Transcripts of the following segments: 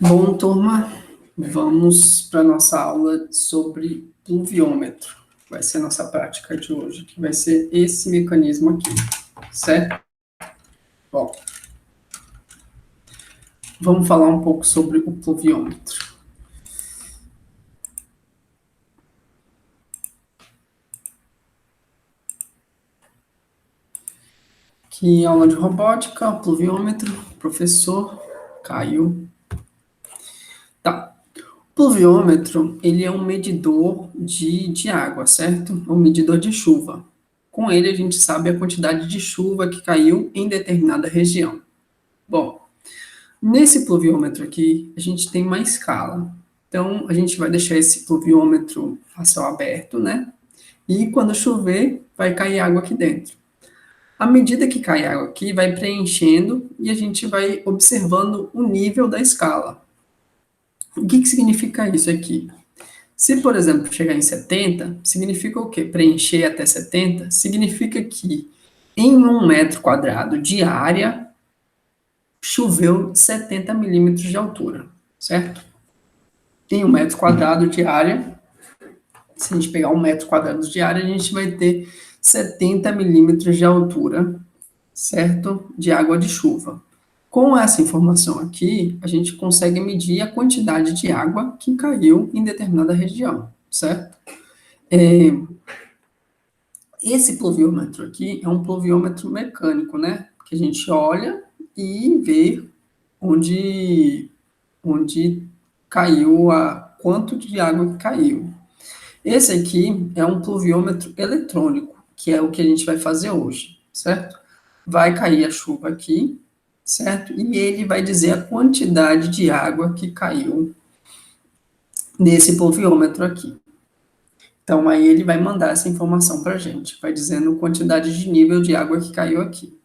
Bom, turma, vamos para a nossa aula sobre pluviômetro. Vai ser a nossa prática de hoje, que vai ser esse mecanismo aqui, certo? Bom, vamos falar um pouco sobre o pluviômetro. Aqui, aula de robótica, pluviômetro, professor Caio. Tá. O pluviômetro, ele é um medidor de água, certo? Um medidor de chuva. Com ele, a gente sabe a quantidade de chuva que caiu em determinada região. Bom, nesse pluviômetro aqui, a gente tem uma escala. Então, a gente vai deixar esse pluviômetro a céu aberto, né? E quando chover, vai cair água aqui dentro. À medida que cai água aqui, vai preenchendo e a gente vai observando o nível da escala. O que significa isso aqui? Se, por exemplo, chegar em 70, significa o quê? Preencher até 70 significa que em 1 metro quadrado de área, choveu 70 milímetros de altura, certo? Em 1 metro quadrado de área, se a gente pegar 1 metro quadrado de área, a gente vai ter 70 milímetros de altura, certo? De água de chuva. Com essa informação aqui, a gente consegue medir a quantidade de água que caiu em determinada região, certo? Esse pluviômetro aqui é um pluviômetro mecânico, né? Que a gente olha e vê onde caiu quanto de água que caiu. Esse aqui é um pluviômetro eletrônico, que é o que a gente vai fazer hoje, certo? Vai cair a chuva aqui, certo? E ele vai dizer a quantidade de água que caiu nesse pluviômetro aqui. Então, aí ele vai mandar essa informação para a gente, vai dizendo a quantidade de nível de água que caiu aqui.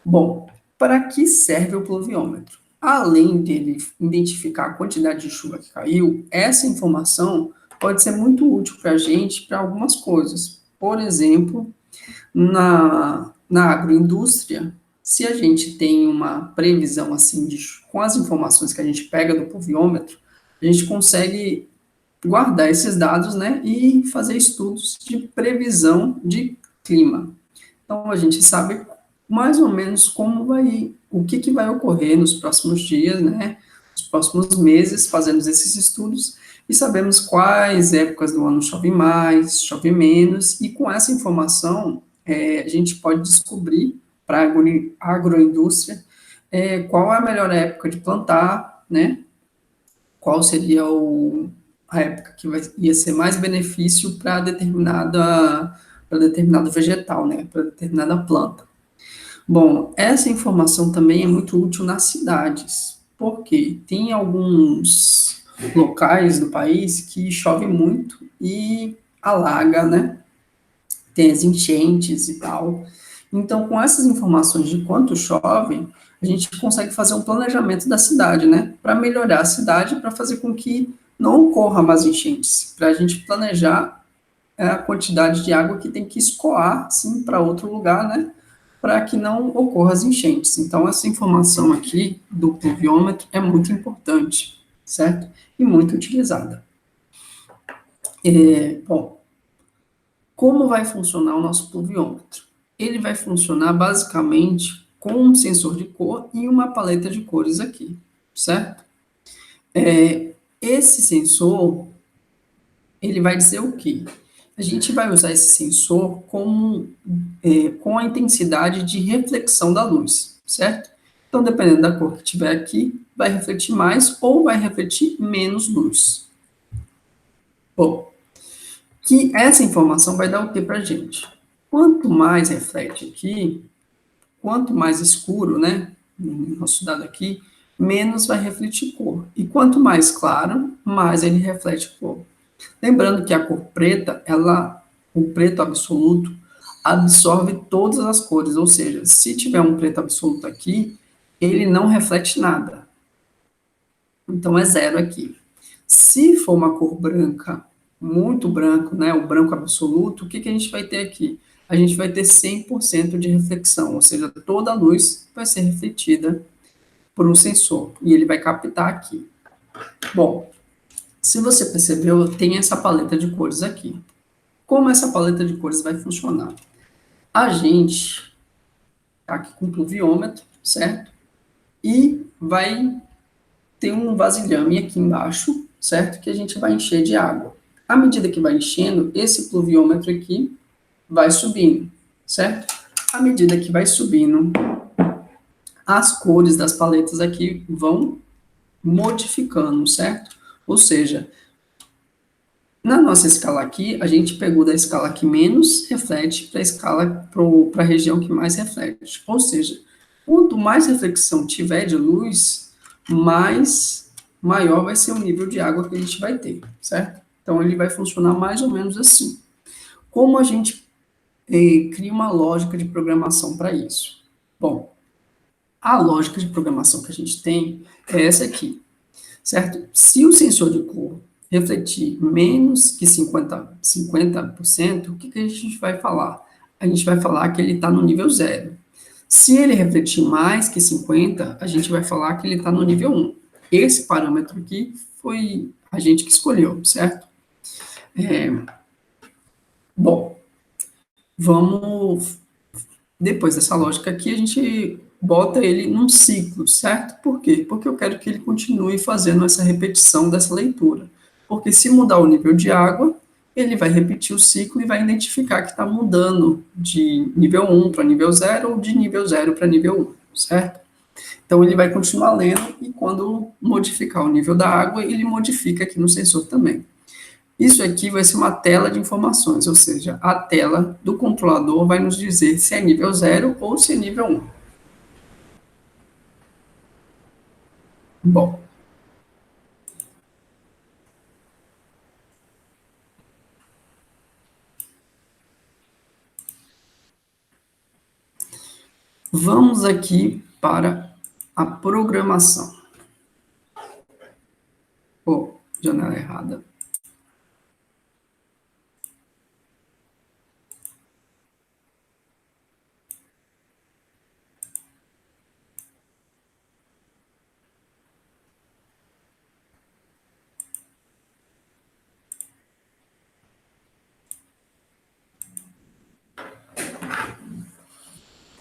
Bom, para que serve o pluviômetro? Além dele identificar a quantidade de chuva que caiu, essa informação pode ser muito útil para a gente para algumas coisas. Por exemplo, na agroindústria, se a gente tem uma previsão assim, com as informações que a gente pega do pluviômetro, a gente consegue guardar esses dados, né, e fazer estudos de previsão de clima. Então, a gente sabe mais ou menos o que vai ocorrer nos próximos dias, né, nos próximos meses, fazendo esses estudos, e sabemos quais épocas do ano chove mais, chove menos, e com essa informação, a gente pode descobrir para a agroindústria qual é a melhor época de plantar, né, qual seria a época que ia ser mais benefício para determinado vegetal, né, para determinada planta. Bom, essa informação também é muito útil nas cidades, porque tem alguns locais do país que chove muito e alaga, né? Tem as enchentes e tal. Então, com essas informações de quanto chove, a gente consegue fazer um planejamento da cidade, né? Para melhorar a cidade, para fazer com que não ocorra mais enchentes, para a gente planejar a quantidade de água que tem que escoar, sim, para outro lugar, né? Para que não ocorra as enchentes. Então, essa informação aqui do pluviômetro é muito importante, certo? E muito utilizada. Bom, como vai funcionar o nosso pluviômetro? Ele vai funcionar basicamente com um sensor de cor e uma paleta de cores aqui, certo? Esse sensor, ele vai dizer o quê? A gente vai usar esse sensor com a intensidade de reflexão da luz, certo? Então, dependendo da cor que tiver aqui, vai refletir mais ou vai refletir menos luz. Bom, que essa informação vai dar o que para a gente? Quanto mais reflete aqui, quanto mais escuro, né, no nosso dado aqui, menos vai refletir cor. E quanto mais claro, mais ele reflete cor. Lembrando que a cor preta, o preto absoluto, absorve todas as cores, ou seja, se tiver um preto absoluto aqui, ele não reflete nada. Então é zero aqui. Se for uma cor branca, muito branco, né, o branco absoluto, o que a gente vai ter aqui? A gente vai ter 100% de reflexão, ou seja, toda a luz vai ser refletida por um sensor, e ele vai captar aqui. Bom, se você percebeu, tem essa paleta de cores aqui. Como essa paleta de cores vai funcionar? A gente tá aqui com o pluviômetro, certo? E vai ter um vasilhame aqui embaixo, certo? Que a gente vai encher de água. À medida que vai enchendo, esse pluviômetro aqui vai subindo, certo? À medida que vai subindo, as cores das paletas aqui vão modificando, certo? Ou seja, na nossa escala aqui, a gente pegou da escala que menos reflete para a escala para a região que mais reflete. Ou seja, quanto mais reflexão tiver de luz, mais maior vai ser o nível de água que a gente vai ter, certo? Então ele vai funcionar mais ou menos assim. Como a gente cria uma lógica de programação para isso? Bom, a lógica de programação que a gente tem é essa aqui, certo? Se o sensor de cor refletir menos que 50%, o que, que a gente vai falar? A gente vai falar que ele está no nível zero. Se ele refletir mais que 50, a gente vai falar que ele está no nível 1. Esse parâmetro aqui foi a gente que escolheu, certo? Bom, vamos. Depois dessa lógica aqui, a gente bota ele num ciclo, certo? Por quê? Porque eu quero que ele continue fazendo essa repetição dessa leitura. Porque se mudar o nível de água, ele vai repetir o ciclo e vai identificar que está mudando de nível 1 para nível 0 ou de nível 0 para nível 1, certo? Então ele vai continuar lendo e quando modificar o nível da água, ele modifica aqui no sensor também. Isso aqui vai ser uma tela de informações, ou seja, a tela do controlador vai nos dizer se é nível 0 ou se é nível 1. Bom, vamos aqui para a programação. Oh, janela errada.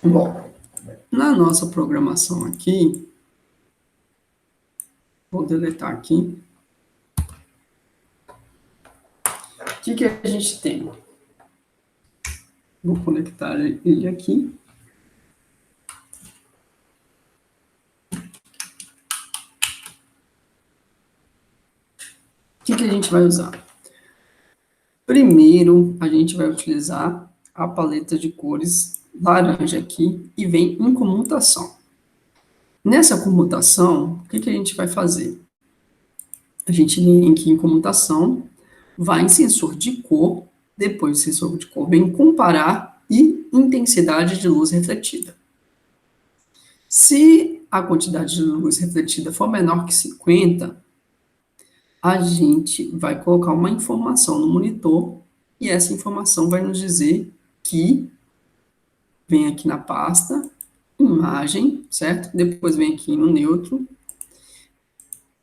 Bom, na nossa programação aqui, vou deletar aqui. O que, que a gente tem? Vou conectar ele aqui. O que, que a gente vai usar? Primeiro, a gente vai utilizar a paleta de cores laranja aqui e vem em comutação. Nessa comutação, o que, que a gente vai fazer? A gente vem aqui em comutação, vai em sensor de cor, depois do sensor de cor vem em comparar e intensidade de luz refletida. Se a quantidade de luz refletida for menor que 50, a gente vai colocar uma informação no monitor e essa informação vai nos dizer que vem aqui na pasta, imagem, certo? Depois vem aqui no neutro,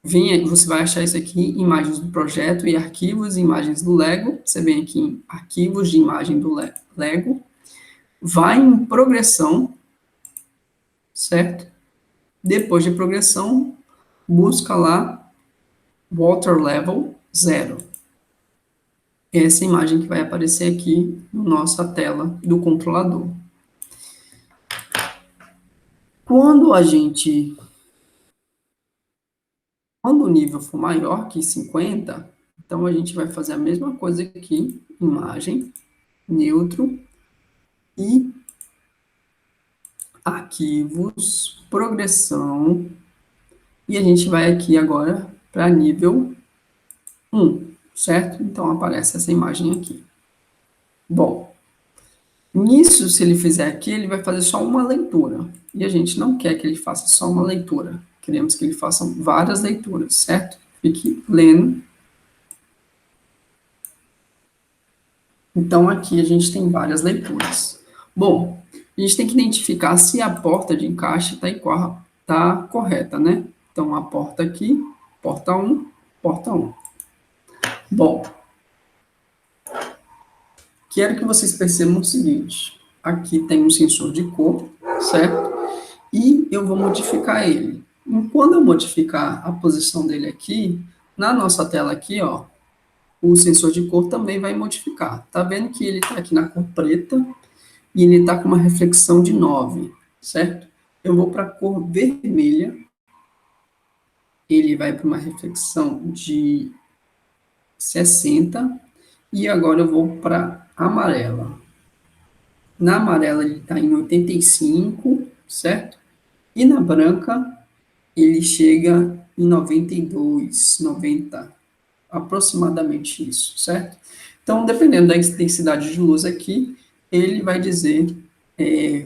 você vai achar isso aqui, imagens do projeto e arquivos, imagens do Lego, você vem aqui em arquivos de imagem do Lego, vai em progressão, certo? Depois de progressão, busca lá Water Level 0. Essa imagem que vai aparecer aqui na nossa tela do controlador. Quando o nível for maior que 50, então a gente vai fazer a mesma coisa aqui, imagem, neutro e arquivos, progressão, e a gente vai aqui agora para nível 1, certo? Então aparece essa imagem aqui. Bom, nisso, se ele fizer aqui, ele vai fazer só uma leitura. E a gente não quer que ele faça só uma leitura. Queremos que ele faça várias leituras, certo? Fique lendo. Então, aqui a gente tem várias leituras. Bom, a gente tem que identificar se a porta de encaixe está correta, né? Então, a porta aqui Porta 1, porta 1. Bom, quero que vocês percebam o seguinte. Aqui tem um sensor de cor, certo? E eu vou modificar ele. E quando eu modificar a posição dele aqui, na nossa tela aqui, ó, o sensor de cor também vai modificar. Tá vendo que ele está aqui na cor preta e ele está com uma reflexão de 9, certo? Eu vou para a cor vermelha, ele vai para uma reflexão de 60, e agora eu vou para amarela. Na amarela ele está em 85, certo? E na branca ele chega em 92, 90, aproximadamente isso, certo? Então, dependendo da intensidade de luz aqui, ele vai dizer,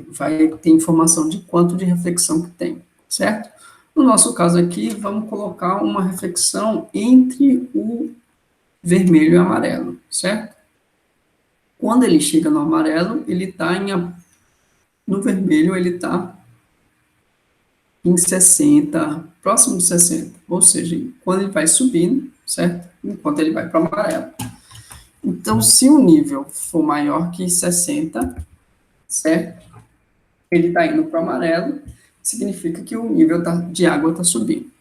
vai ter informação de quanto de reflexão que tem, certo? No nosso caso aqui, vamos colocar uma reflexão entre o vermelho e o amarelo, certo? Quando ele chega no amarelo, ele está no vermelho, ele está em 60, próximo de 60, ou seja, quando ele vai subindo, certo? Enquanto ele vai para o amarelo. Então, se o nível for maior que 60, certo? Ele está indo para o amarelo, significa que o nível de água está subindo.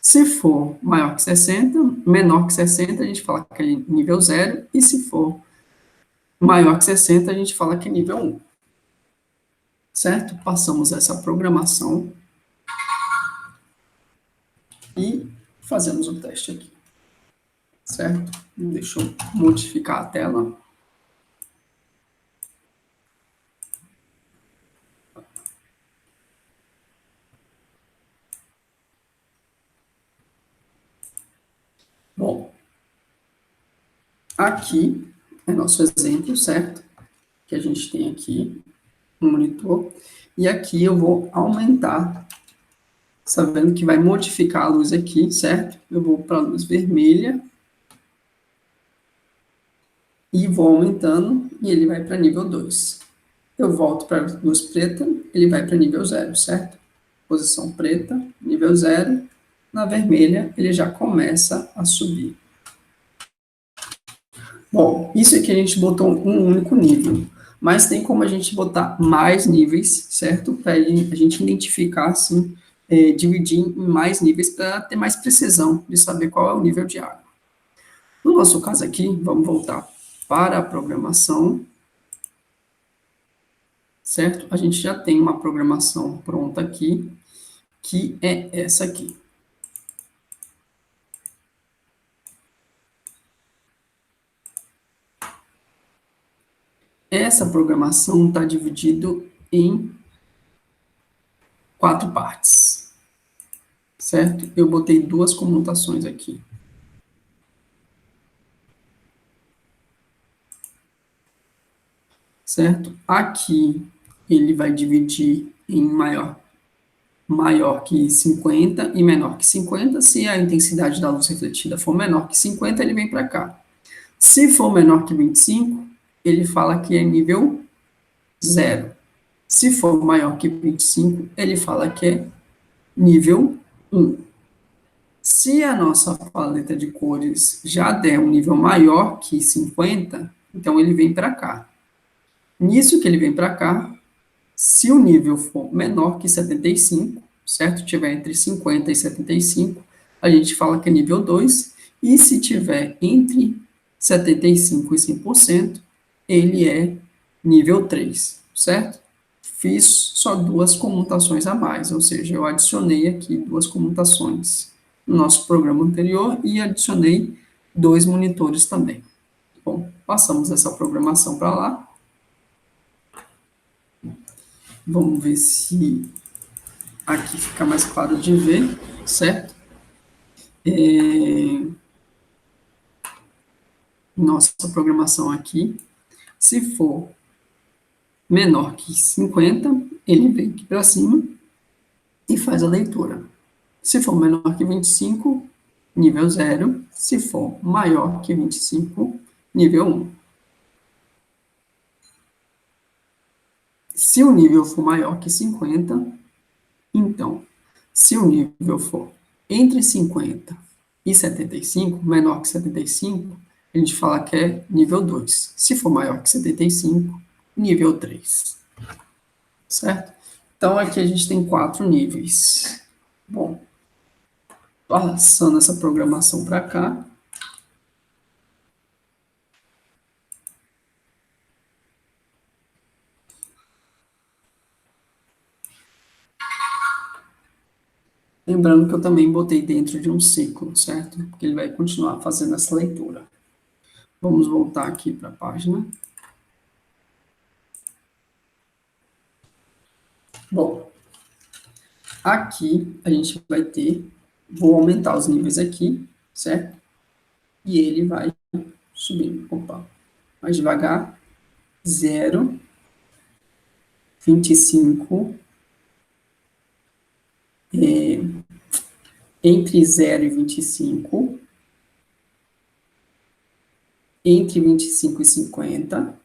Se for maior que 60, menor que 60, a gente fala que é nível 0, e se for maior que 60, a gente fala que é nível 1. Certo? Passamos essa programação e fazemos o teste aqui. Certo? Deixa eu modificar a tela. Bom, aqui é nosso exemplo, certo? Que a gente tem aqui no monitor. E aqui eu vou aumentar, sabendo que vai modificar a luz aqui, certo? Eu vou para a luz vermelha e vou aumentando, e ele vai para nível 2. Eu volto para a luz preta, ele vai para nível 0, certo? Posição preta, nível 0. Na vermelha, ele já começa a subir. Bom, isso aqui a gente botou um único nível, mas tem como a gente botar mais níveis, certo? Para a gente identificar, assim, dividir em mais níveis para ter mais precisão de saber qual é o nível de água. No nosso caso aqui, vamos voltar para a programação, certo? A gente já tem uma programação pronta aqui, que é essa aqui. Essa programação está dividida em 4 partes, certo? Eu botei 2 comutações aqui. Certo? Aqui ele vai dividir em maior que 50 e menor que 50. Se a intensidade da luz refletida for menor que 50, ele vem para cá. Se for menor que 25, ele fala que é nível 0. Se for maior que 25, ele fala que é nível 1. Se a nossa paleta de cores já der um nível maior que 50, então ele vem para cá. Nisso que ele vem para cá, se o nível for menor que 75, certo? Tiver entre 50 e 75, a gente fala que é nível 2, e se tiver entre 75 e 100%, ele é nível 3, certo? Fiz só 2 comutações a mais, ou seja, eu adicionei aqui 2 comutações no nosso programa anterior e adicionei 2 monitores também. Bom, passamos essa programação para lá. Vamos ver se aqui fica mais claro de ver, certo? Nossa programação aqui, se for menor que 50, ele vem aqui para cima e faz a leitura. Se for menor que 25, nível 0. Se for maior que 25, nível 1. Se o nível for maior que 50, então, se o nível for entre 50 e 75, menor que 75, a gente fala que é nível 2. Se for maior que 75, nível 3. Certo? Então, aqui a gente tem 4 níveis. Bom, passando essa programação para cá. Lembrando que eu também botei dentro de um ciclo, certo? Porque ele vai continuar fazendo essa leitura. Vamos voltar aqui para a página. Bom, aqui a gente vai ter, vou aumentar os níveis aqui, certo? E ele vai subindo. Opa, mais devagar. 0, 25, entre 0 e 25, entre 25 e 50,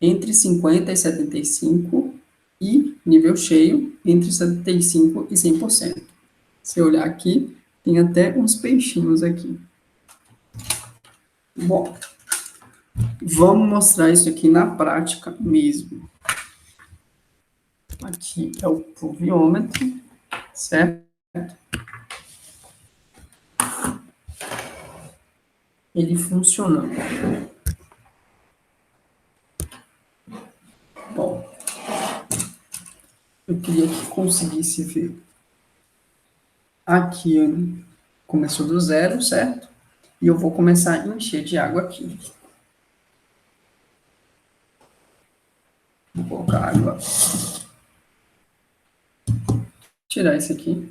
entre 50 e 75 e nível cheio entre 75 e 100%. Se eu olhar aqui, tem até uns peixinhos aqui. Bom, vamos mostrar isso aqui na prática mesmo. Aqui é o pluviômetro, certo? Ele funcionando. Bom, eu queria que conseguisse ver. Aqui começou do zero, certo? E eu vou começar a encher de água aqui. Vou colocar água. Tirar esse aqui.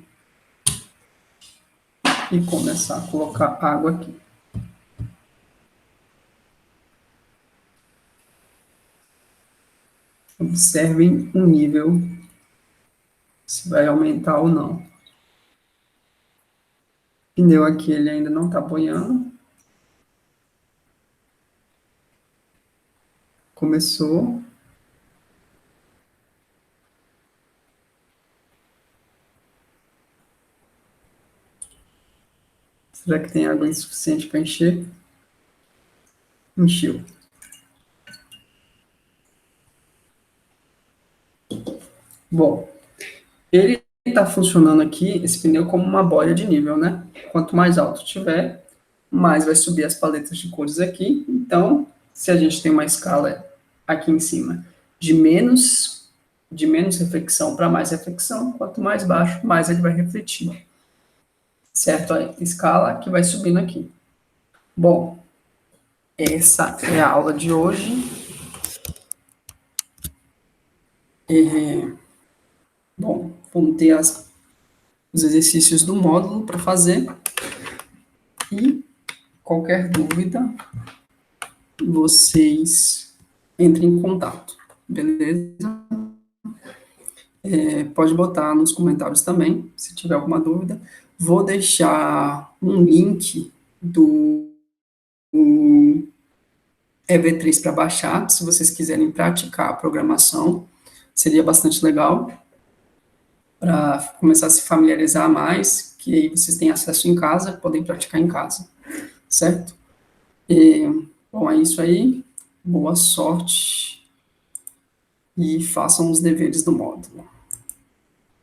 E começar a colocar água aqui. Observem o nível, se vai aumentar ou não. O pneu aqui, ele ainda não está boiando. Começou. Será que tem água insuficiente para encher? Encheu. Bom, ele está funcionando aqui, esse pneu, como uma boia de nível, né? Quanto mais alto tiver, mais vai subir as paletas de cores aqui. Então, se a gente tem uma escala aqui em cima de menos reflexão para mais reflexão, quanto mais baixo, mais ele vai refletir. Certo? A escala que vai subindo aqui. Bom, essa é a aula de hoje. Bom, vamos ter os exercícios do módulo para fazer. E qualquer dúvida, vocês entrem em contato, beleza? Pode botar nos comentários também, se tiver alguma dúvida. Vou deixar um link do EV3 para baixar, se vocês quiserem praticar a programação, seria bastante legal, para começar a se familiarizar mais, que aí vocês têm acesso em casa, podem praticar em casa, certo? Bom, é isso aí, boa sorte e façam os deveres do módulo.